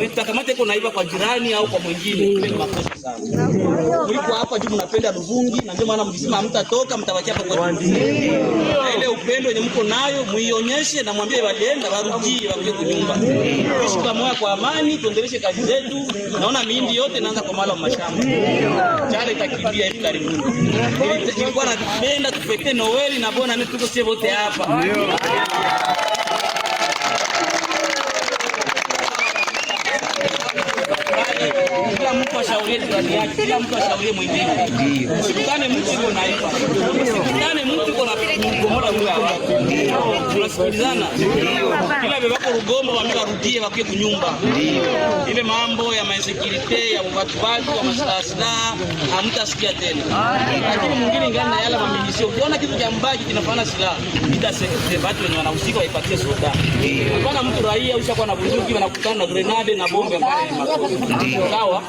Utakamata iko naiba kwa jirani au kwa mwingine, ile ni makosa sana. Mliko hapa juu mnapenda Luvungi na ndio maana mkisema mtatoka mtabakia hapa kwa Luvungi. Na ile upendo yenye mko nayo muionyeshe na mwambie walienda warudie wakuje kunyumba. Tuishi pamoja kwa amani, tuendeleshe kazi zetu. Naona miindi yote inaanza kwa mala mashamba. Chale takimbia hivi karibuni. Nilikuwa napenda tupete Noeli na bona mimi tuko sisi wote hapa. Kila mtu ashaurie jirani yake, kila mtu ashaurie mwingine. Usikutane mtu yuko naiba. Usikutane mtu yuko na mgomora huyo hapa. Tunasikilizana. Kila bebako rugombo wamerudie wakie kunyumba. Ile mambo ya insecurity ya watu wa masala hamtasikia tena. Lakini mwingine ngani na yale mamilisio. Ukiona kitu cha mbaji kinafanya silaha, ita security watu wenye wanahusika waipatie soda. Hapana mtu raia ushakuwa na bunduki wanakutana na grenade na bombe pale makubwa. Sawa,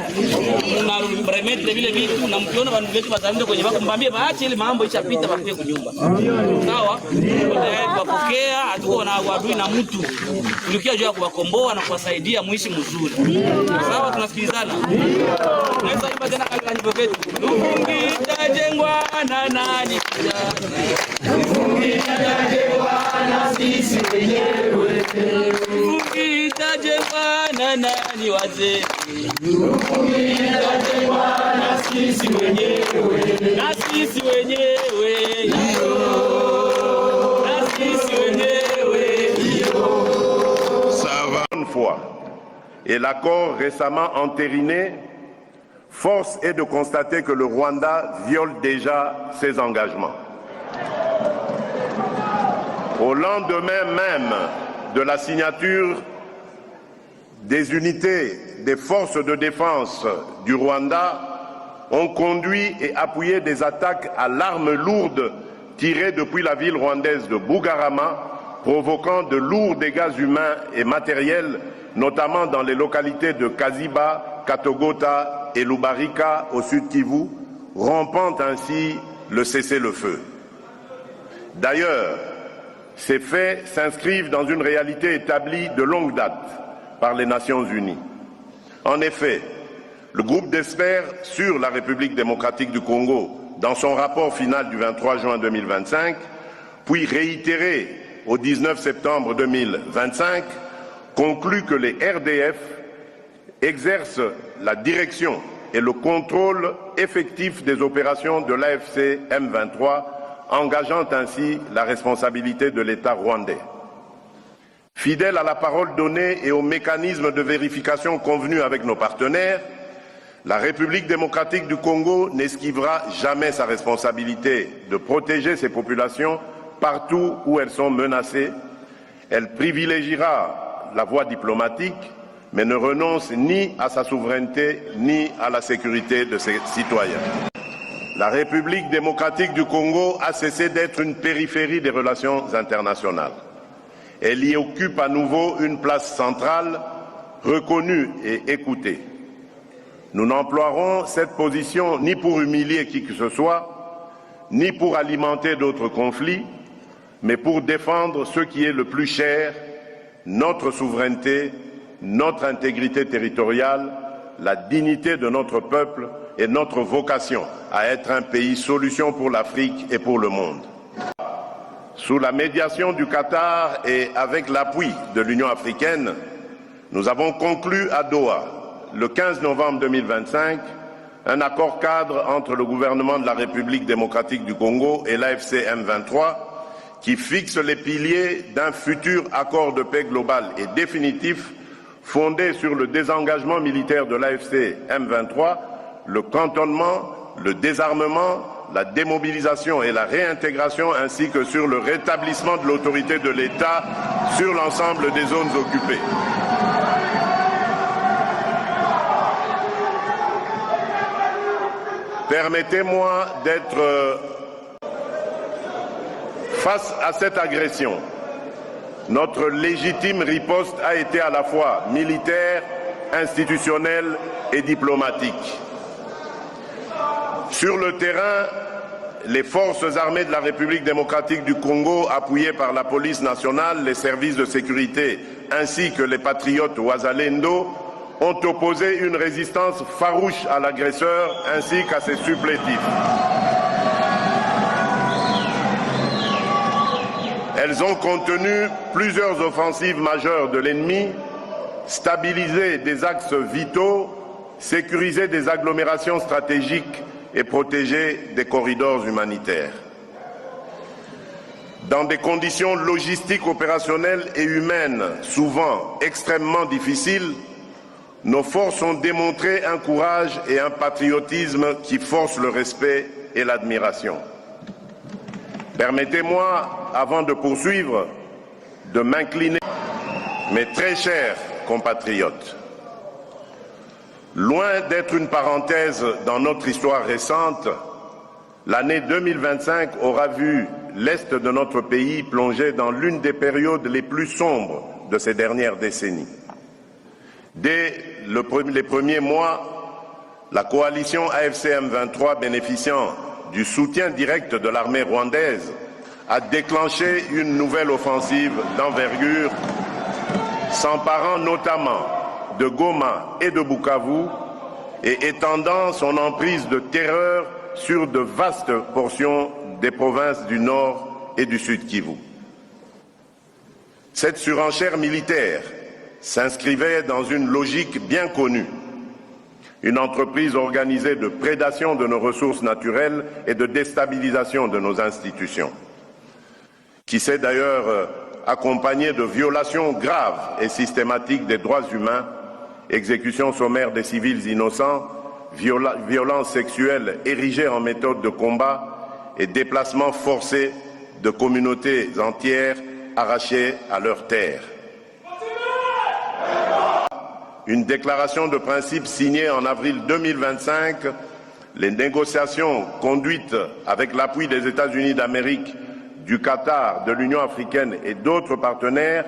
na bremetre vile vitu na mkiona bandu wetu wataenda kwenye wako mbambie baache ile mambo ishapita bafike kunyumba. Sawa, tutapokea hatuko na adui na mtu. Tulikia juu ya kuwakomboa na kuwasaidia muishi mzuri. Sawa, tunasikilizana. Naweza iba tena kama nyimbo yetu. Luvungi itajengwa na nani? Luvungi itajengwa na sisi wenyewe. Luvungi itajengwa na nani wazee? Luvungi itajengwa na sisi wenyewe. Na sisi wenyewe. Na sisi wenyewe. Ça va une fois. Et l'accord récemment entériné, force est de constater que le Rwanda viole déjà ses engagements. Au lendemain même de la signature des unités des forces de défense du Rwanda ont conduit et appuyé des attaques à l'arme lourde tirées depuis la ville rwandaise de Bugarama, provoquant de lourds dégâts humains et matériels, notamment dans les localités de Kaziba, Katogota et Lubarika au sud Kivu, rompant ainsi le cessez-le-feu. D'ailleurs, ces faits s'inscrivent dans une réalité établie de longue date par les Nations Unies. En effet, le groupe d'experts sur la République démocratique du Congo, dans son rapport final du 23 juin 2025, puis réitéré au 19 septembre 2025, conclut que les RDF exercent la direction et le contrôle effectif des opérations de l'AFC M23, engageant ainsi la responsabilité de l'État rwandais. Fidèle à la parole donnée et aux mécanismes de vérification convenus avec nos partenaires, la République démocratique du Congo n'esquivera jamais sa responsabilité de protéger ses populations partout où elles sont menacées. Elle privilégiera la voie diplomatique, mais ne renonce ni à sa souveraineté ni à la sécurité de ses citoyens. La République démocratique du Congo a cessé d'être une périphérie des relations internationales. Elle y occupe à nouveau une place centrale, reconnue et écoutée. Nous n'emploierons cette position ni pour humilier qui que ce soit, ni pour alimenter d'autres conflits, mais pour défendre ce qui est le plus cher, notre souveraineté, notre intégrité territoriale, la dignité de notre peuple et notre vocation à être un pays solution pour l'Afrique et pour le monde. Sous la médiation du Qatar et avec l'appui de l'Union africaine, nous avons conclu à Doha, le 15 novembre 2025, un accord cadre entre le gouvernement de la République démocratique du Congo et l'AFC M23 qui fixe les piliers d'un futur accord de paix global et définitif fondé sur le désengagement militaire de l'AFC M23, le cantonnement, le désarmement, la démobilisation et la réintégration ainsi que sur le rétablissement de l'autorité de l'État sur l'ensemble des zones occupées. Permettez-moi d'être face à cette agression. Notre légitime riposte a été à la fois militaire, institutionnelle et diplomatique. Sur le terrain, les forces armées de la République démocratique du Congo, appuyées par la police nationale, les services de sécurité ainsi que les patriotes Ouazalendo ont opposé une résistance farouche à l'agresseur ainsi qu'à ses supplétifs. Elles ont contenu plusieurs offensives majeures de l'ennemi, stabilisé des axes vitaux, sécurisé des agglomérations stratégiques et protégé des corridors humanitaires. Dans des conditions logistiques, opérationnelles et humaines souvent extrêmement difficiles, nos forces ont démontré un courage et un patriotisme qui forcent le respect et l'admiration. Permettez-moi, avant de poursuivre, de m'incliner, mes très chers compatriotes. Loin d'être une parenthèse dans notre histoire récente, l'année 2025 aura vu l'Est de notre pays plonger dans l'une des périodes les plus sombres de ces dernières décennies. Dès les premiers mois, la coalition AFC M23 bénéficiant du soutien direct de l'armée rwandaise a déclenché une nouvelle offensive d'envergure, s'emparant notamment de Goma et de Bukavu et étendant son emprise de terreur sur de vastes portions des provinces du Nord et du Sud Kivu. Cette surenchère militaire s'inscrivait dans une logique bien connue, une entreprise organisée de prédation de nos ressources naturelles et de déstabilisation de nos institutions, qui s'est d'ailleurs accompagnée de violations graves et systématiques des droits humains, exécutions sommaires des civils innocents, violences sexuelles érigées en méthode de combat et déplacements forcés de communautés entières arrachées à leurs terres. Une déclaration de principe signée en avril 2025, les négociations conduites avec l'appui des États-Unis d'Amérique, du Qatar, de l'Union africaine et d'autres partenaires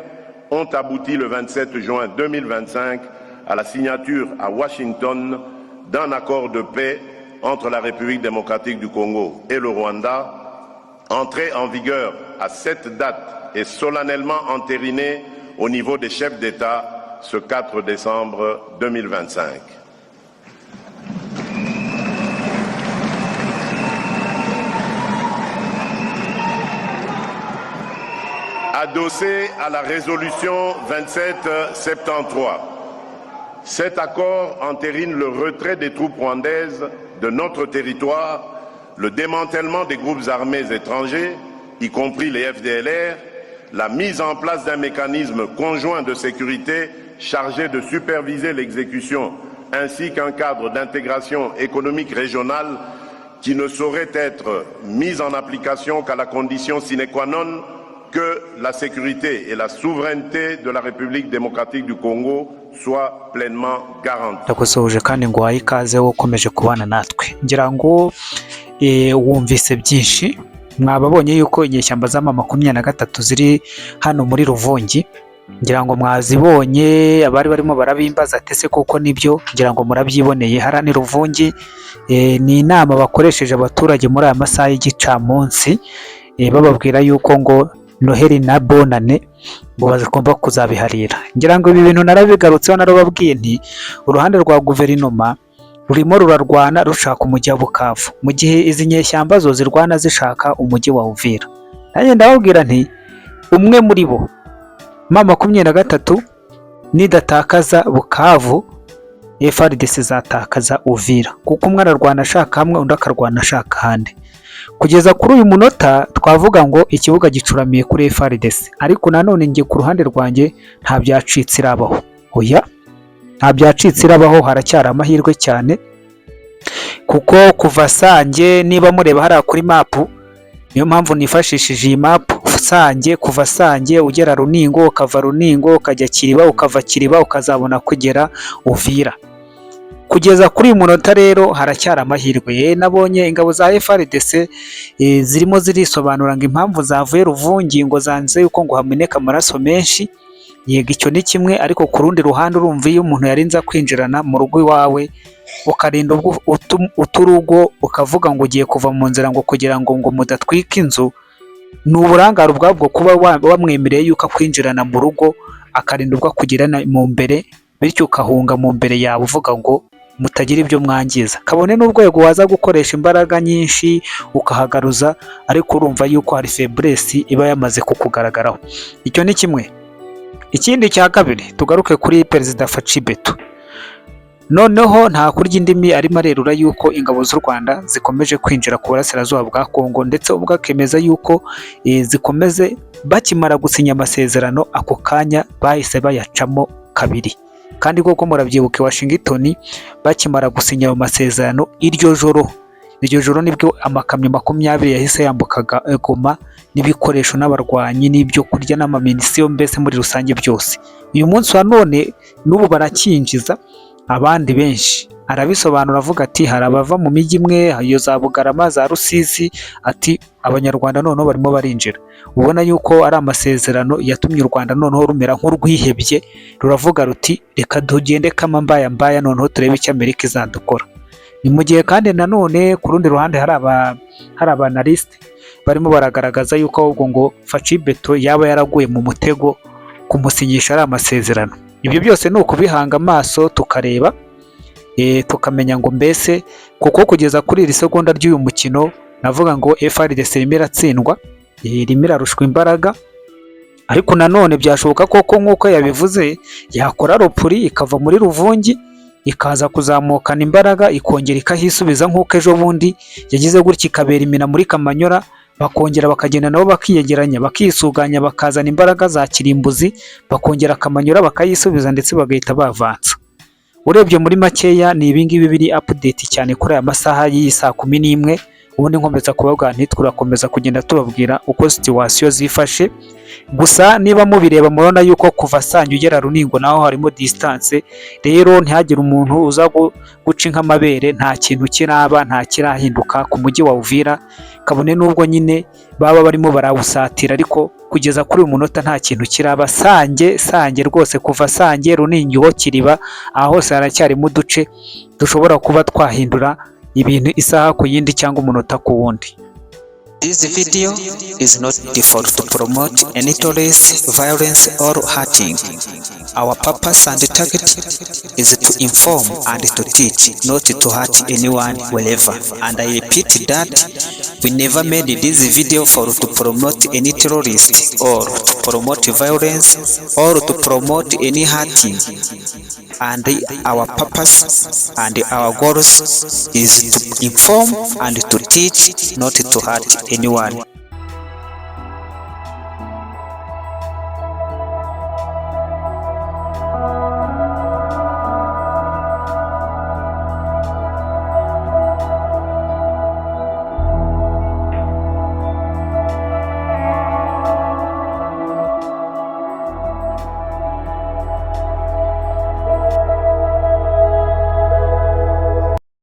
ont abouti le 27 juin 2025 à la signature à Washington d'un accord de paix entre la République démocratique du Congo et le Rwanda, entré en vigueur à cette date et solennellement entériné au niveau des chefs d'État ce 4 décembre 2025. Adossé à la résolution 2773, cet accord entérine le retrait des troupes rwandaises de notre territoire, le démantèlement des groupes armés étrangers, y compris les FDLR, la mise en place d'un mécanisme conjoint de sécurité chargé de superviser l'exécution, ainsi qu'un cadre d'intégration économique régionale qui ne saurait être mis en application qu'à la condition sine qua non que la sécurité et la souveraineté de la République démocratique du Congo soient pleinement garanties. Ndagusoje kandi ngo wahe ikaze wo ukomeje kubana natwe. Ngira ngo wumvise byinshi, mwababonye yuko inyeshyamba z'ama 23 ziri hano muri Ruvungi. Ngira ngo mwazibonye, abari barimo barabimbaza atese koko nibyo, ngira ngo murabyiboneye. Harani Ruvungi ni inama bakoresheje abaturage muri aya masaha y'igicamunsi, bababwira yuko ngo Noheli na Bonane ngo bazigomba kuzabiharira. Ngira ngo ibi bintu narabigarutseho, narababwiye nti uruhande rwa guverinoma rurimo rurarwana rushaka umujyi wa Bukavu, mu gihe izi nyeshyamba zo zirwana zishaka umujyi wa Uvira. Nanjye ndababwira nti umwe muri bo M23 nidatakaza Bukavu, FARDC zatakaza Uvira, kuko umwe ararwana ashaka hamwe undi akarwana ashaka handi. Kugeza kuri uyu munota twavuga ngo ikibuga gicuramiye kuri FARDC, ariko nanone ngiye ku ruhande rwanjye nta byacitse irabaho. Oya, nta byacitse irabaho, haracyari amahirwe cyane, kuko kuva Sange, niba mureba hariya kuri mapu, niyo mpamvu nifashishije iyi mapu, Sange, kuva Sange ugera Runingo, ukava Runingo ukajya Kiriba, ukava Kiriba ukazabona kugera Uvira. Kugeza kuri uyu munota rero haracyari amahirwe. Nabonye ingabo za FARDC zirimo zirisobanura ngo impamvu zavuye Ruvungi ngo zanze yuko ngo hameneka amaraso menshi. Yego, icyo ni kimwe, ariko ku rundi ruhande urumva iyo umuntu yarinza kwinjirana mu rugo iwawe ukarinda uturugo ukavuga ngo ugiye kuva mu nzira ngo kugira ngo mudatwika inzu, ni uburangare ubwabwo kuba wamwemereye yuko kwinjirana mu rugo akarinda ubwo akugira mu mbere, bityo ukahunga mu mbere yawe uvuga ngo mutagira ibyo mwangiza. Kabone n'urwego waza gukoresha imbaraga nyinshi ukahagaruza, ariko urumva yuko hari faiblesse iba yamaze kukugaragaraho. Icyo ni kimwe. Ikindi cya kabiri, tugaruke kuri Perezida Faci Beto. Noneho nta kurya indimi arimo arerura yuko ingabo z'u Rwanda zikomeje kwinjira ku burasirazuba bwa Kongo, ndetse ubwo akemeza yuko zikomeze, bakimara gusinya amasezerano ako kanya bahise bayacamo kabiri. Kandi koko murabyibuka Washington bakimara gusinya ayo masezerano, iryo joro nibwo amakamyo 20 yahise yambukaga Goma n'ibikoresho n'abarwanyi n'ibyo kurya n'amaminisiyo, mbese muri rusange byose. Uyu munsi wa none n'ubu barakinjiza abandi benshi. Arabisobanura avuga ati hari abava mu mijyi imwe, iyo za Bugarama, za Rusizi, ati abanyarwanda noneho barimo barinjira. Ubona yuko ari amasezerano yatumye u Rwanda noneho rumera nk'urwihebye, ruravuga ruti reka tugende kama mbaya noneho turebe icyo Amerika izadukora. Ni mu gihe kandi nanone ku rundi ruhande hari abanaliste barimo baragaragaza yuko ahubwo ngo Faci Beto yaba yaraguye mu mutego kumusinyisha ari amasezerano. Ibyo byose ni ukubihanga amaso tukareba, tukamenya ngo mbese kuko kugeza kuri iri segonda ry'uyu mukino navuga ngo FARDC irimo iratsindwa, irimo irarushwa imbaraga, ariko nanone byashoboka koko nk'uko yabivuze yakora ropuri ikava muri Ruvungi ikaza kuzamukana imbaraga ikongera ikahisubiza nk'uko ejo bundi yagize gutya ikabera imina muri Kamanyora, bakongera bakagenda nabo bakiyegeranya bakisuganya bakazana imbaraga za kirimbuzi, bakongera Kamanyora bakayisubiza ndetse bagahita bavansa. Urebye muri makeya ni ibingibi biri update cyane kuri aya masaha y'iyi saa 11. Ubundi nkomeza kubabwira nti turakomeza kugenda tubabwira uko situation zifashe. Gusa niba mubireba murona yuko kuva Sanyu ugera Runingo naho harimo distance, rero ntihagire umuntu uza guca nk'amabere, nta kintu kiraba, nta kirahinduka ku mujyi wa Uvira. Kabone n'ubwo nyine baba barimo barawusatira, ariko kugeza kuri uyu munota nta kintu kiraba. Sange rwose kuva Sange, Runingo, Kiriba, aho hose haracyarimo uduce dushobora kuba twahindura ibintu isaha ku yindi cyangwa umunota ku wundi. This video is not default to promote any terrorist, violence or hurting. Our purpose and target is to inform and to teach, not to hurt anyone wherever. And I repeat that we never made this video to promote any terrorist or to promote violence or to promote any hurting. And our purpose and our goals is to inform and to teach, not to hurt anyone.